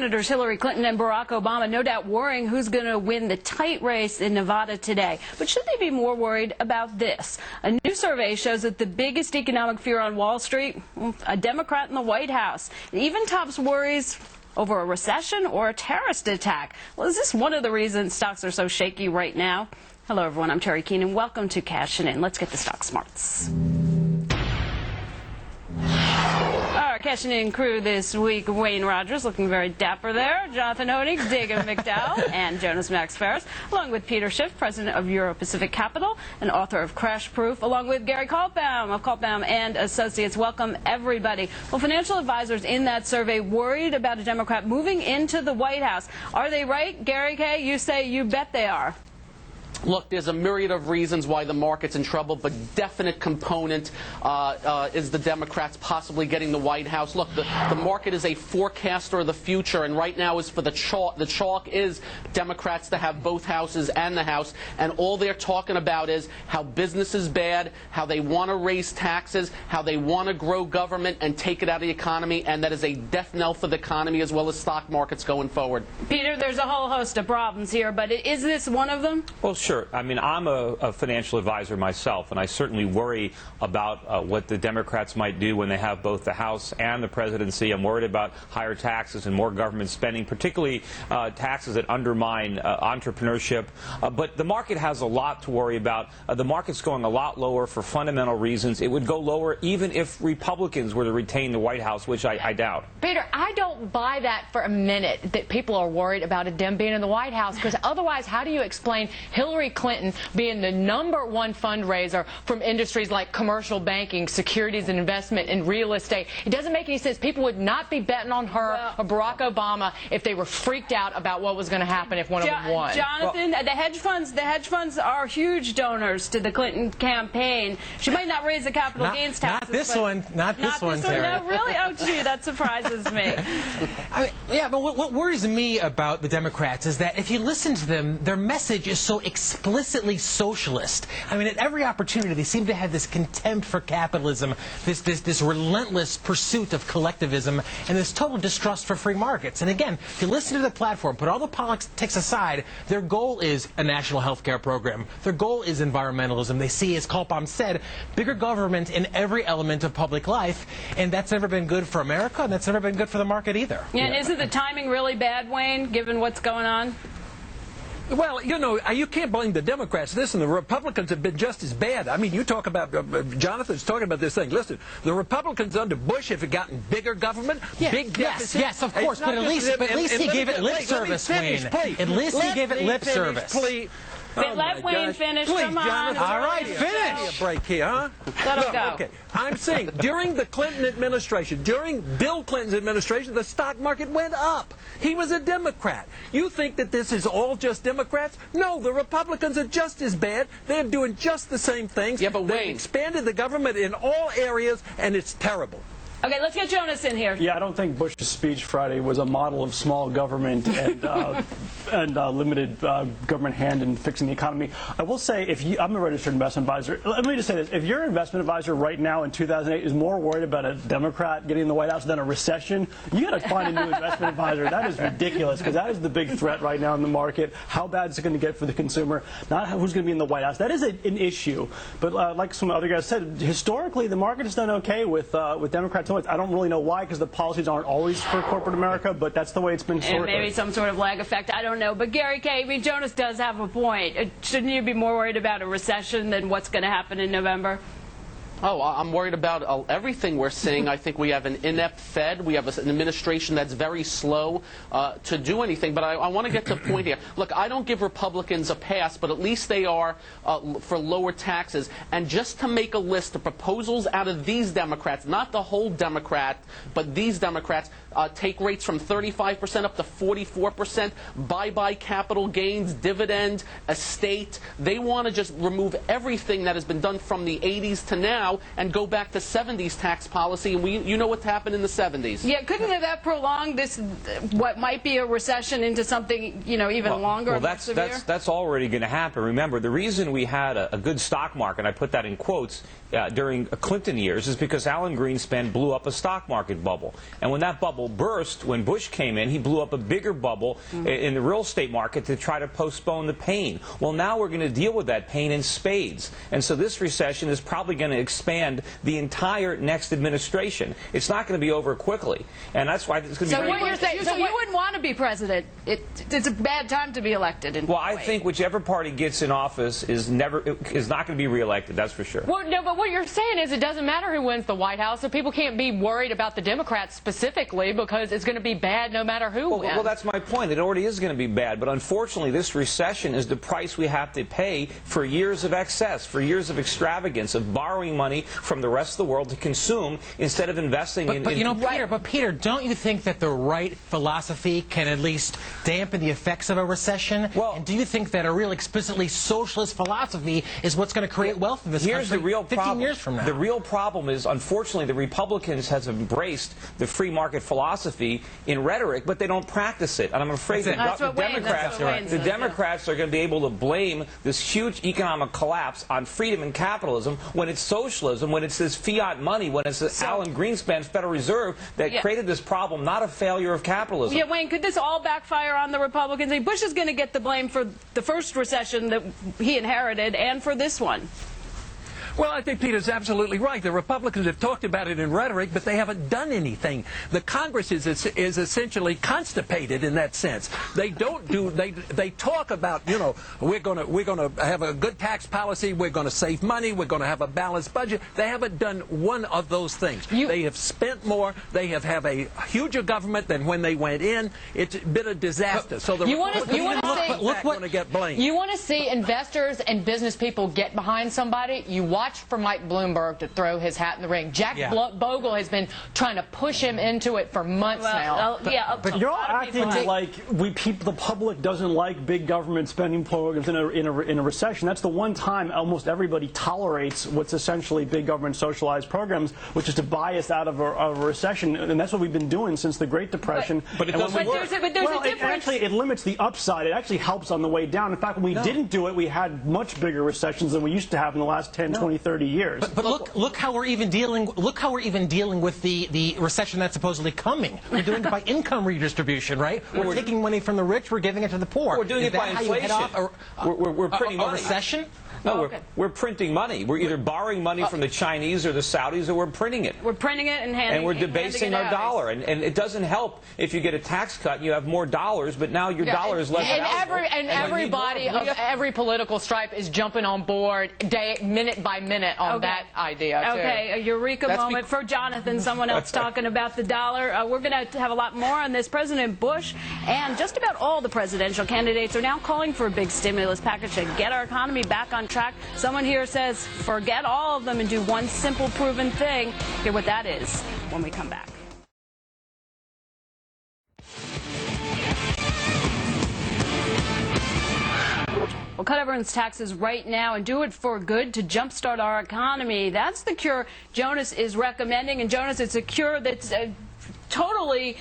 Senators Hillary Clinton and Barack Obama no doubt worrying who's going to win the tight race in Nevada today. But should they be more worried about this? A new survey shows that the biggest economic fear on Wall Street, a Democrat in the White House. It even tops worries over a recession or a terrorist attack. Well, is this one of the reasons stocks are so shaky right now? Hello, everyone. I'm Terry Keenan. Welcome to Cashin. Let's get the stock smarts. Our Cashin crew this week: Wayne Rogers, looking very dapper there, Jonathan Honig, Dagan McDowell, and Jonas Max Ferris, along with Peter Schiff, president of Euro Pacific Capital and author of Crash Proof, along with Gary Kaltbaum of Kaltbaum and Associates. Welcome, everybody. Well, financial advisors in that survey worried about a Democrat moving into the White House. Are they right, Gary K? You say you bet they are. Look, there's a myriad of reasons why the market's in trouble, but definite component is the Democrats possibly getting the White House. Look, the market is a forecaster of the future, and right now is for the chalk is Democrats to have both houses and the House, and all they're talking about is how business is bad, how they want to raise taxes, how they want to grow government and take it out of the economy, and that is a death knell for the economy as well as stock markets going forward. Peter, there's a whole host of problems here, but is this one of them? Well, sure. I mean, I'm a financial advisor myself, and I certainly worry about what the Democrats might do when they have both the House and the presidency. I'm worried about higher taxes and more government spending, particularly taxes that undermine entrepreneurship. But the market has a lot to worry about. The market's going a lot lower for fundamental reasons. It would go lower even if Republicans were to retain the White House, which I doubt. Peter, I don't buy that for a minute, that people are worried about a Dem being in the White House, because otherwise, how do you explain Hillary Clinton being the #1 fundraiser from industries like commercial banking, securities and investment, and real estate? It doesn't make any sense. People would not be betting on her or Barack Obama if they were freaked out about what was going to happen if one of them won. Jonathan, the hedge funds are huge donors to the Clinton campaign. She might not raise the capital gains taxes. Not this one, Terry. No, really? Oh, gee, that surprises me. Yeah, but what worries me about the Democrats is that if you listen to them, their message is so explicitly socialist. I mean, at every opportunity, they seem to have this contempt for capitalism, this relentless pursuit of collectivism, and this total distrust for free markets. And again, if you listen to the platform, put all the politics aside, their goal is a national health care program. Their goal is environmentalism. They see, as Kaltbaum said, bigger government in every element of public life, and that's never been good for America, and that's never been good for the market either. Yeah, and isn't the timing really bad, Wayne, given what's going on? Well, you know, you can't blame the Democrats. Listen, the Republicans have been just as bad. I mean, you talk about, Jonathan's talking about this thing. Listen, the Republicans under Bush have gotten bigger government, big deficit. Yes, of course, but at least he gave it lip service, Wayne. At least he gave it lip service. Please. Let Wayne finish. Please, Come on. Jonathan, all right, finish. A break here, huh? Let him go. Okay. I'm saying during the Clinton administration, during Bill Clinton's administration, the stock market went up. He was a Democrat. You think that this is all just Democrats? No, the Republicans are just as bad. They're doing just the same things. Yeah, but They've expanded the government in all areas, and it's terrible. Okay, let's get Jonas in here. Yeah, I don't think Bush's speech Friday was a model of small government and limited government hand in fixing the economy. I will say, I'm a registered investment advisor. Let me just say this. If your investment advisor right now in 2008 is more worried about a Democrat getting in the White House than a recession, you got to find a new investment advisor. That is ridiculous, because that is the big threat right now in the market. How bad is it going to get for the consumer? Not who's going to be in the White House. That is an issue. But like some other guys said, historically, the market has done okay with Democrats. I don't really know why, because the policies aren't always for corporate America, but that's the way it's been And maybe some sort of lag effect. I don't know. But Gary K., I mean, Jonas does have a point. Shouldn't you be more worried about a recession than what's going to happen in November? Oh, I'm worried about everything we're seeing. I think we have an inept Fed. We have an administration that's very slow to do anything. But I want to get to the point here. Look, I don't give Republicans a pass, but at least they are for lower taxes. And just to make a list of proposals out of these Democrats, not the whole Democrat, but these Democrats, take rates from 35% up to 44%, buy capital gains, dividend, estate. They want to just remove everything that has been done from the 80s to now and go back to 70s tax policy, and you know what happened in the 70s. Yeah, couldn't that prolong this, what might be a recession, into something, you know, even longer? Well, that's already going to happen. Remember, the reason we had a good stock market, I put that in quotes, during Clinton years, is because Alan Greenspan blew up a stock market bubble. And when that bubble bubble burst when Bush came in, he blew up a bigger bubble in the real estate market to try to postpone the pain. Well, now we're going to deal with that pain in spades. And so this recession is probably going to expand the entire next administration. It's not going to be over quickly. And that's why it's going to be So what you're saying, so you wouldn't want to be president. It's a bad time to be elected. Well, I think whichever party gets in office is not going to be reelected, that's for sure. Well, no, but what you're saying is it doesn't matter who wins the White House, so people can't be worried about the Democrats specifically because it's going to be bad no matter who wins. Well, that's my point. It already is going to be bad, but unfortunately this recession is the price we have to pay for years of excess, for years of extravagance, of borrowing money from the rest of the world to consume instead of investing in... But you know, Peter, don't you think that the right philosophy can at least dampen the effects of a recession? Well, and do you think that a real explicitly socialist philosophy is what's going to create wealth in this country the real 15 years from now? The real problem is, unfortunately, the Republicans have embraced the free market philosophy in rhetoric, but they don't practice it. And I'm afraid the Democrats are going to be able to blame this huge economic collapse on freedom and capitalism when it's socialism, when it's this fiat money, when it's the Alan Greenspan's Federal Reserve that created this problem, not a failure of capitalism. Yeah, Wayne, could this all backfire on the Republicans? I mean, Bush is going to get the blame for the first recession that he inherited and for this one. Well, I think Peter's absolutely right. The Republicans have talked about it in rhetoric, but they haven't done anything. The Congress is essentially constipated in that sense. They don't do. They talk about, you know, we're going to have a good tax policy. We're going to save money. We're going to have a balanced budget. They haven't done one of those things. They have spent more. They have a huger government than when they went in. It's been a disaster. So the Republicans are going to get blamed. You want to see investors and business people get behind somebody? You watch for Mike Bloomberg to throw his hat in the ring. Jack Bogle has been trying to push him into it for months now. But you're all acting like the public doesn't like big government spending programs in a recession. That's the one time almost everybody tolerates what's essentially big government socialized programs, which is to buy us out of a recession. And that's what we've been doing since the Great Depression. But it doesn't work. There's a difference. It limits the upside. It actually helps on the way down. In fact, when we didn't do it, we had much bigger recessions than we used to have in the last 10, 20, 30 years. But look how we're even dealing. Look how we're even dealing with the recession that's supposedly coming. We're doing it by income redistribution, right? We're taking money from the rich. We're giving it to the poor. We're doing it by inflation. We're printing money. A recession? No, we're printing money. We're either borrowing money from the Chinese or the Saudis, or we're printing it. We're printing it and handing and we're debasing our dollar. And it doesn't help if you get a tax cut and you have more dollars, but now your dollar is less valuable. And everybody of every political stripe is jumping on board minute by minute on that idea, too. Okay, a eureka moment for Jonathan, someone else talking about the dollar. We're going to have a lot more on this. President Bush and just about all the presidential candidates are now calling for a big stimulus package to get our economy back on track. Someone here says forget all of them and do one simple proven thing. Hear what that is when we come back. We'll cut everyone's taxes right now and do it for good to jumpstart our economy. That's the cure Jonas is recommending. And Jonas, it's a cure that's totally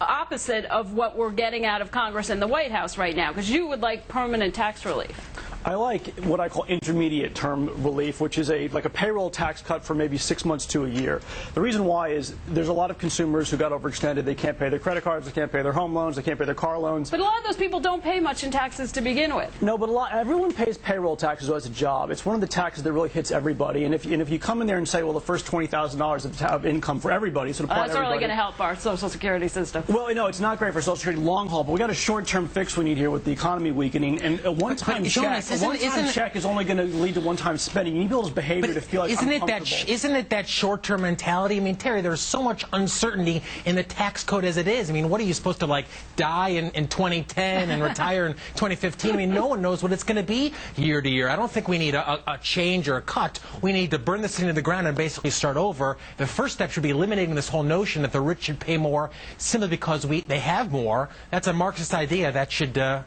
opposite of what we're getting out of Congress and the White House right now, because you would like permanent tax relief. I like what I call intermediate term relief, which is like a payroll tax cut for maybe 6 months to a year. The reason why is there's a lot of consumers who got overextended. They can't pay their credit cards, they can't pay their home loans, they can't pay their car loans. But a lot of those people don't pay much in taxes to begin with. No, but everyone pays payroll taxes who has a job. It's one of the taxes that really hits everybody. And if you come in there and say, well, the first $20,000 of income for everybody, so that's not really going to help our Social Security system. Well, no, it's not great for Social Security long haul, but we got a short-term fix we need here with the economy weakening. And a one-time check is only going to lead to one-time spending. You need people's behavior to feel like isn't it that short-term mentality? I mean, Terry, there's so much uncertainty in the tax code as it is. I mean, what are you supposed to, like, die in 2010 and retire in 2015? I mean, no one knows what it's going to be year to year. I don't think we need a change or a cut. We need to burn this thing to the ground and basically start over. The first step should be eliminating this whole notion that the rich should pay more simply because they have more. That's a Marxist idea that should I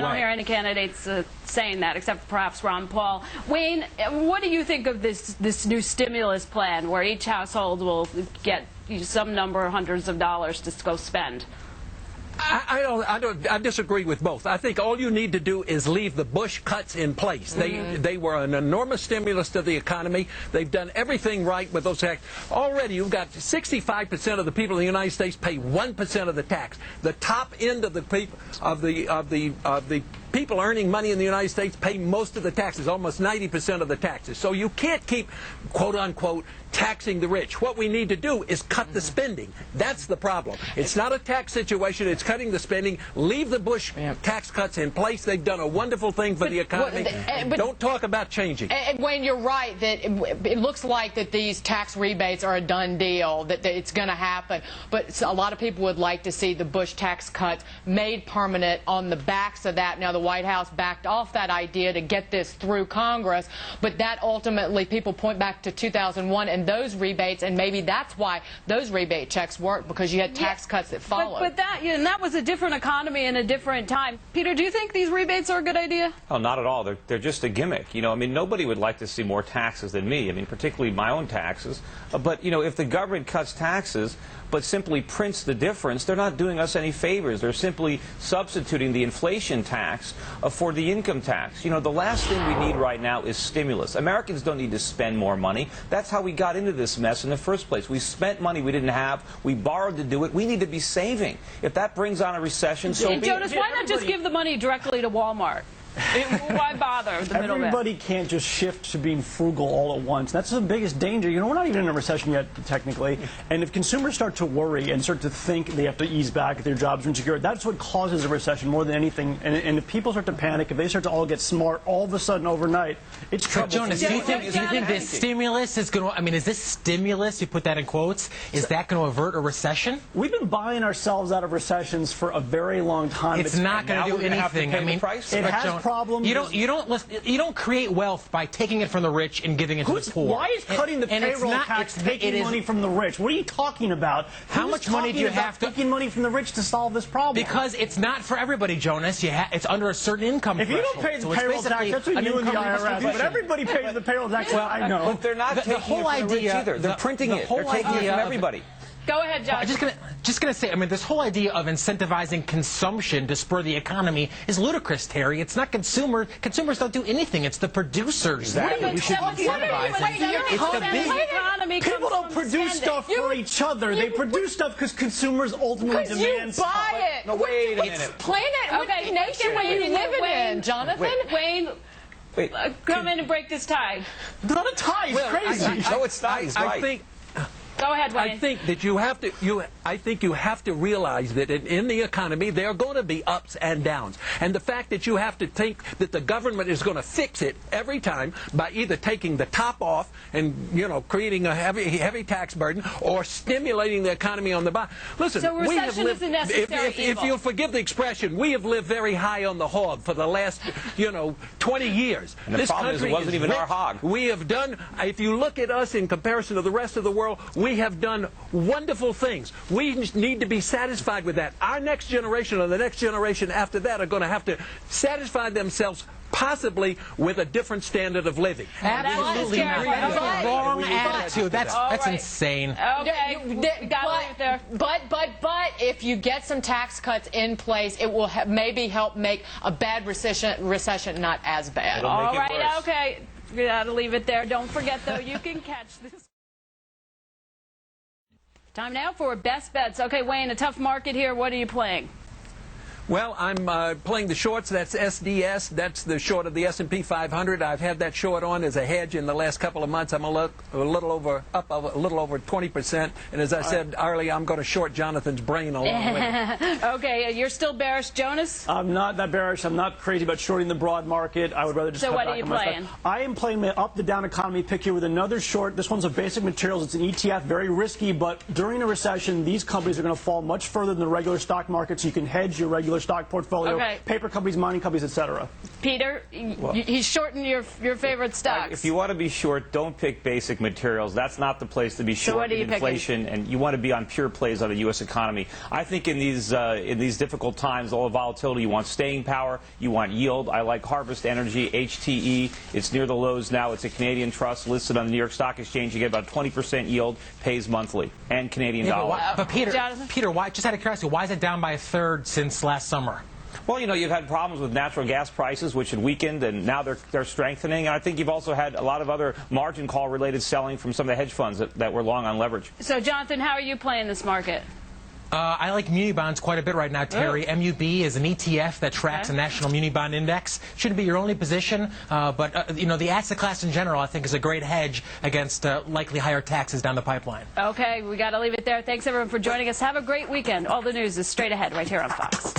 don't hear any candidates saying that, except perhaps Ron Paul. Wayne, what do you think of this new stimulus plan, where each household will get some number of hundreds of dollars to go spend? I disagree with both. I think all you need to do is leave the Bush cuts in place. They were an enormous stimulus to the economy. They've done everything right with those taxes. Already, you've got 65% of the people in the United States pay 1% of the tax. The top end of the people of the people earning money in the United States pay most of the taxes, almost 90% of the taxes. So you can't keep, quote unquote, taxing the rich. What we need to do is cut the spending. That's the problem. It's not a tax situation. It's cutting the spending. Leave the Bush tax cuts in place. They've done a wonderful thing for the economy. But don't talk about changing. And Wayne, you're right that it looks like that these tax rebates are a done deal, that it's going to happen. But a lot of people would like to see the Bush tax cuts made permanent on the backs of that. Now, the White House backed off that idea to get this through Congress, but that ultimately, people point back to 2001 and those rebates, and maybe that's why those rebate checks worked, because you had tax cuts that followed. But that, and that was a different economy and a different time. Peter, do you think these rebates are a good idea? Oh, not at all. They're just a gimmick. You know, I mean, nobody would like to see more taxes than me. I mean, particularly my own taxes. But, you know, if the government cuts taxes but simply prints the difference, they're not doing us any favors. They're simply substituting the inflation tax for the income tax. You know, the last thing we need right now is stimulus. Americans don't need to spend more money. That's how we got into this mess in the first place. We spent money we didn't have. We borrowed to do it. We need to be saving. If that brings on a recession, so be it. Jonas, why not just give the money directly to Walmart? Why bother the middleman? Everybody can't just shift to being frugal all at once. That's the biggest danger. You know, we're not even in a recession yet, technically. And if consumers start to worry and start to think they have to ease back, their jobs are insecure, that's what causes a recession more than anything. And if people start to panic, if they start to all get smart all of a sudden overnight, it's trouble. Jonas, do you think this stimulus is going to, I mean, is this stimulus, you put that in quotes, is that going to avert a recession? We've been buying ourselves out of recessions for a very long time. It's not going to do anything. I mean, it has problems. You don't create wealth by taking it from the rich and giving it to the poor. Why is cutting the payroll tax taking money from the rich? What are you talking about? How much money do you have to taking money from the rich to solve this problem? Because it's not for everybody, Jonas. It's under a certain income threshold. If you don't pay the payroll tax, that's what you and the IRS. But everybody pays the payroll tax. Well, I know. But they're not taking it from the rich either. They're printing it. They're taking it from everybody. Go ahead, John. Just gonna say, I mean, this whole idea of incentivizing consumption to spur the economy is ludicrous, Terry. It's not consumers. Consumers don't do anything. It's the producers. Exactly. We should be incentivizing. It's the big people don't produce stuff for each other. They produce stuff because consumers ultimately demand stuff. Because you buy it. No, wait a minute. Planet, okay, nation where you live in, Jonathan. Wayne, come in and break this tie. Not a tie. It's crazy. No, it's not. He's right. I think. Go ahead, Wayne. I think that you have to realize that in the economy there are going to be ups and downs, and the fact that you have to think that the government is going to fix it every time by either taking the top off and creating a heavy tax burden or stimulating the economy on the bottom. Listen, so we have recession lived. is a necessary If evil. you'll forgive the expression, we have lived very high on the hog for the last 20 years. And the this problem country is it wasn't even rich. our hog. We have done. If you look at us in comparison to the rest of the world, we have done wonderful things. We need to be satisfied with that. Our next generation or the next generation after that are going to have to satisfy themselves possibly with a different standard of living. Absolutely not. That's a wrong attitude. That's insane. Okay, gotta leave it there. But if you get some tax cuts in place, it will maybe help make a bad recession not as bad. All right, okay. Gotta leave it there. Don't forget, though, you can catch this. Time now for Best Bets. Okay, Wayne, a tough market here. What are you playing? Well, I'm playing the shorts. That's SDS. That's the short of the S&P 500. I've had that short on as a hedge in the last couple of months. I'm a little over 20%. And as I said earlier, I'm going to short Jonathan's brain along with it. Okay, you're still bearish, Jonas? I'm not that bearish. I'm not crazy about shorting the broad market. I would rather just cut back on my playing? stuff. I am playing my up the down economy pick here with another short. This one's a basic materials. It's an ETF, very risky, but during a recession, these companies are going to fall much further than the regular stock market, so you can hedge your regular regular stock portfolio, Okay. paper companies, mining companies, etc. Peter, he's shorting your favorite stocks. If you want to be short, don't pick basic materials. That's not the place to be short. what are you inflation, and you want to be on pure plays on the U.S. economy. I think in these difficult times, all the volatility, you want staying power, you want yield. I like Harvest Energy, HTE. It's near the lows now. It's a Canadian trust listed on the New York Stock Exchange. You get about 20% yield, pays monthly, and Canadian dollar. But Peter, Jonathan? why, just out of curiosity, why is it down by a third since last summer? Well, you know, you've had problems with natural gas prices, which had weakened, and now they're strengthening. And I think you've also had a lot of other margin call related selling from some of the hedge funds that were long on leverage. So, Jonathan, how are you playing this market? I like muni bonds quite a bit right now, Terry. MUB is an ETF that tracks a national muni bond index. Shouldn't be your only position, but you know, the asset class in general, I think, is a great hedge against likely higher taxes down the pipeline. Okay, we got to leave it there. Thanks, everyone, for joining us. Have a great weekend. All the news is straight ahead right here on Fox.